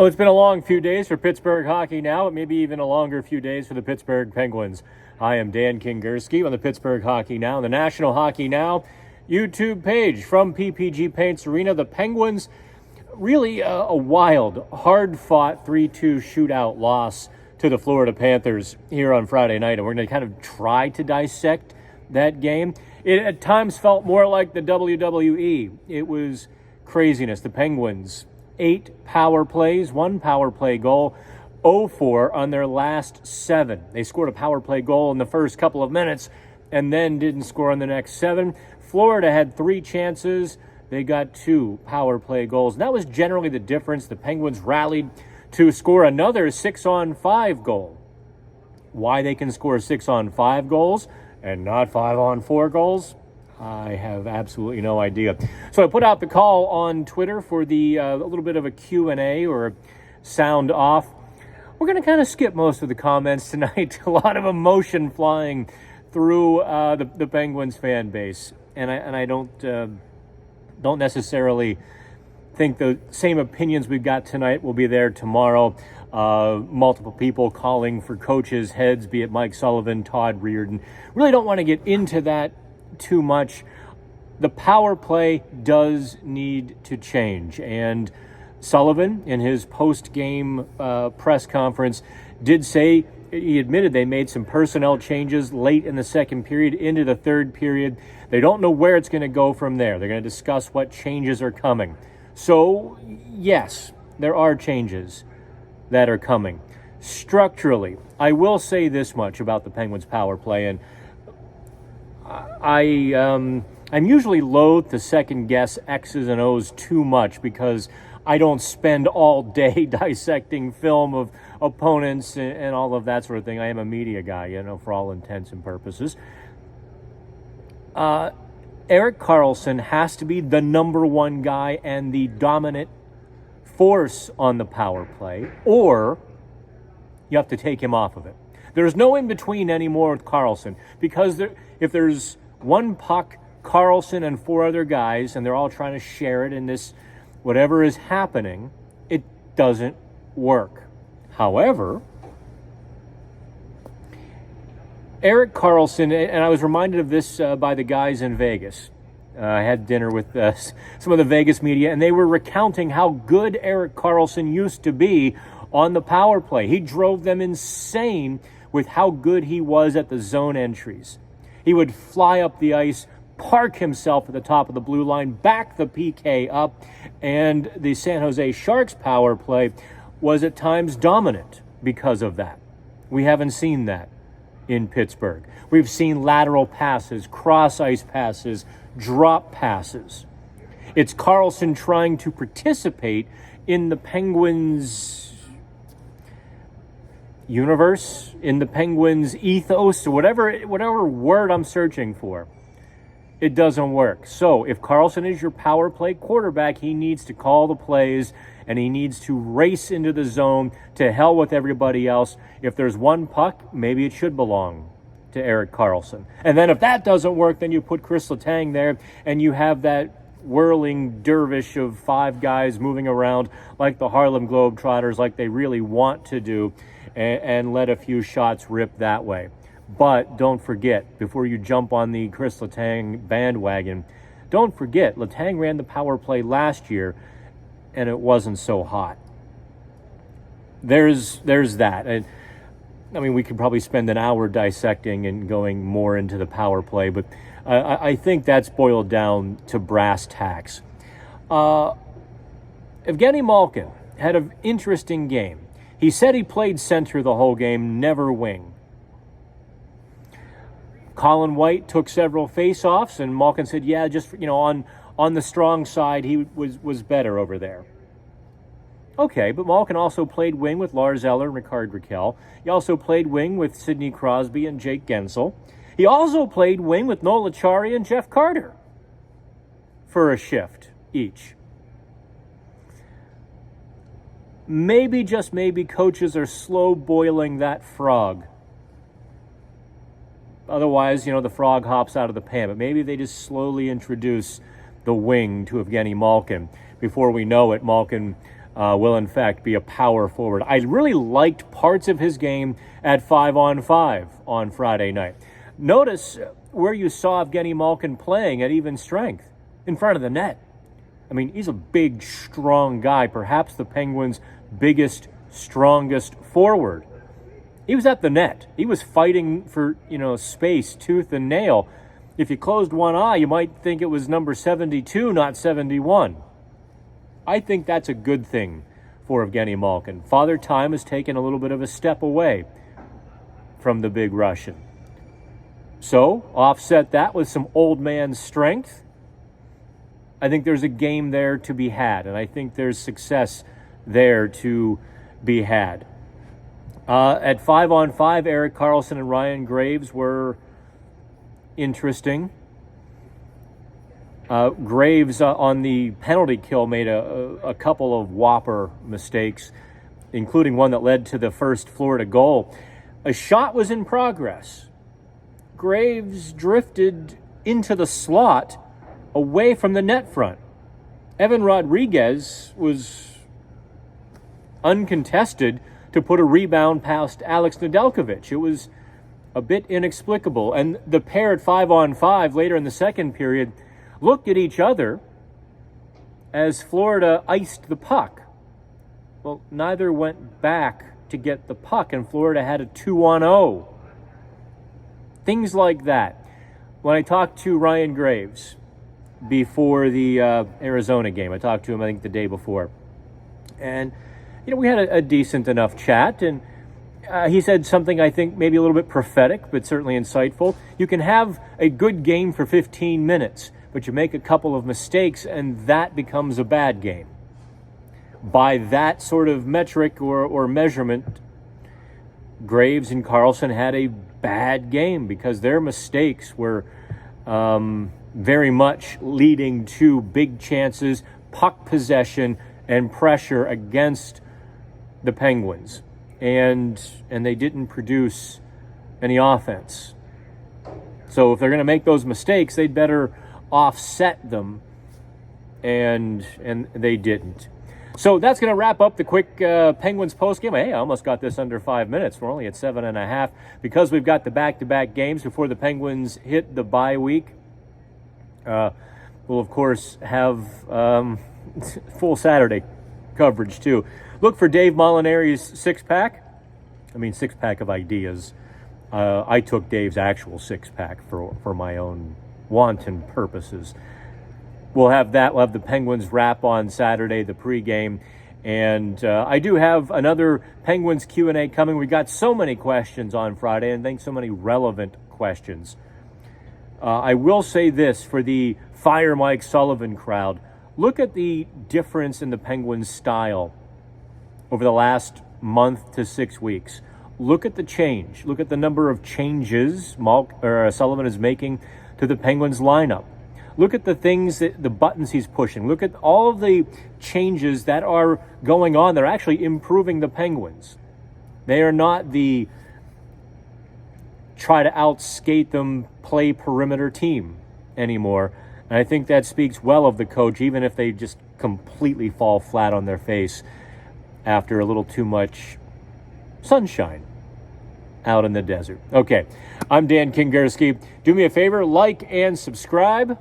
Oh, it's been a long few days for Pittsburgh hockey now. It may be even a longer few days for the Pittsburgh Penguins. I am Dan Kingerski on the Pittsburgh Hockey Now, the National Hockey Now YouTube page from PPG Paints Arena. The Penguins, really a wild, hard-fought 3-2 shootout loss to the Florida Panthers here on Friday night. And we're going to kind of try to dissect that game. It at times felt more like the WWE. It was craziness. The Penguins, 8 power plays, 1 power play goal, 0-4 on their last 7. They scored a power play goal in the first couple of minutes and then didn't score on the next 7. Florida had 3 chances. They got 2 power play goals. And that was generally the difference. The Penguins rallied to score another 6-on-5 goal. Why they can score 6-on-5 goals and not 5-on-4 goals, I have absolutely no idea. So I put out the call on Twitter for the a little bit of a Q&A or sound off. We're going to kind of skip most of the comments tonight. A lot of emotion flying through the Penguins fan base, and I don't necessarily think the same opinions we've got tonight will be there tomorrow. Multiple people calling for coaches' heads, be it Mike Sullivan, Todd Reardon. Really don't want to get into that too much. The power play does need to change, and Sullivan in his post-game press conference did say, he admitted they made some personnel changes late in the second period into the third period. They don't know where it's going to go from there. They're going to discuss what changes are coming. So yes, there are changes that are coming. Structurally, I will say this much about the Penguins power play, and I'm usually loath to second guess X's and O's too much because I don't spend all day dissecting film of opponents and all of that sort of thing. I am a media guy, for all intents and purposes. Erik Karlsson has to be the number one guy and the dominant force on the power play, or you have to take him off of it. There's no in-between anymore with Karlsson, because if there's one puck, Karlsson and 4 other guys, and they're all trying to share it in this, whatever is happening, it doesn't work. However, Erik Karlsson, and I was reminded of this by the guys in Vegas. I had dinner with some of the Vegas media, and they were recounting how good Erik Karlsson used to be on the power play. He drove them insane with how good he was at the zone entries. He would fly up the ice, park himself at the top of the blue line, back the PK up, and the San Jose Sharks power play was at times dominant because of that. We haven't seen that in Pittsburgh. We've seen lateral passes, cross-ice passes, drop passes. It's Karlsson trying to participate in the Penguins' universe, in the Penguins' ethos, or whatever word I'm searching for. It doesn't work. So if Karlsson is your power play quarterback, he needs to call the plays and he needs to race into the zone. To hell with everybody else. If there's one puck, maybe it should belong to Erik Karlsson. And then if that doesn't work, then you put Chris Letang there and you have that whirling dervish of 5 guys moving around like the Harlem Globetrotters, like they really want to do, and let a few shots rip that way. But don't forget, before you jump on the Chris Letang bandwagon, don't forget, Letang ran the power play last year, and it wasn't so hot. There's that. And I mean, we could probably spend an hour dissecting and going more into the power play, but I think that's boiled down to brass tacks. Evgeni Malkin had an interesting game. He said he played center the whole game, never wing. Colin White took several face-offs, and Malkin said, yeah, just, on the strong side, he was better over there. Okay, but Malkin also played wing with Lars Eller and Rickard Rakell. He also played wing with Sidney Crosby and Jake Gensel. He also played wing with Noel Acciari and Jeff Carter for a shift each. Maybe, just maybe, coaches are slow boiling that frog. Otherwise, the frog hops out of the pan. But maybe they just slowly introduce the wing to Evgeni Malkin. Before we know it, Malkin will in fact be a power forward. I really liked parts of his game at 5-on-5 on Friday night. Notice where you saw Evgeni Malkin playing at even strength, in front of the net. I mean, he's a big, strong guy, perhaps the Penguins' biggest, strongest forward. He was at the net. He was fighting for, space, tooth and nail. If you closed one eye, you might think it was number 72, not 71. I think that's a good thing for Evgeni Malkin. Father Time has taken a little bit of a step away from the big Russian. So, offset that with some old man strength. I think there's a game there to be had, and I think there's success there to be had. At 5-on-5, Erik Karlsson and Ryan Graves were interesting. Graves on the penalty kill made a couple of whopper mistakes, including one that led to the first Florida goal. A shot was in progress. Graves drifted into the slot away from the net front. Evan Rodriguez was uncontested to put a rebound past Alex Nedeljkovic. It was a bit inexplicable. And the pair at 5-on-5 later in the second period looked at each other as Florida iced the puck. Well, neither went back to get the puck, and Florida had a 2-on-0. Things like that. When I talked to Ryan Graves before the Arizona game, I talked to him, I think, the day before. And, we had a decent enough chat, and he said something I think maybe a little bit prophetic, but certainly insightful. You can have a good game for 15 minutes, but you make a couple of mistakes, and that becomes a bad game. By that sort of metric or measurement, Graves and Karlsson had a bad game because their mistakes were very much leading to big chances, puck possession, and pressure against the Penguins. And they didn't produce any offense. So if they're going to make those mistakes, they'd better offset them, and they didn't. So that's going to wrap up the quick Penguins postgame. Hey, I almost got this under 5 minutes. We're only at 7.5 because we've got the back-to-back games before the Penguins hit the bye week. We'll, of course, have full Saturday coverage, too. Look for Dave Molinari's six-pack. I mean, six-pack of ideas. I took Dave's actual six-pack for my own wanton purposes. We'll have that. We'll have the Penguins wrap on Saturday, the pregame. And I do have another Penguins Q&A coming. We got so many questions on Friday, and I think so many relevant questions. I will say this for the Fire Mike Sullivan crowd. Look at the difference in the Penguins' style over the last month to 6 weeks. Look at the change. Look at the number of changes Sullivan is making to the Penguins lineup. Look at the things, the buttons he's pushing. Look at all of the changes that are going on. They're actually improving the Penguins. They are not the try to outskate them, play perimeter team anymore. And I think that speaks well of the coach, even if they just completely fall flat on their face after a little too much sunshine out in the desert. Okay, I'm Dan Kingerski. Do me a favor, like and subscribe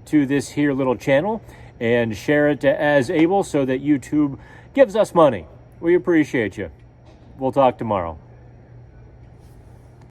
to this here little channel and share it as able so that YouTube gives us money. We appreciate you. We'll talk tomorrow.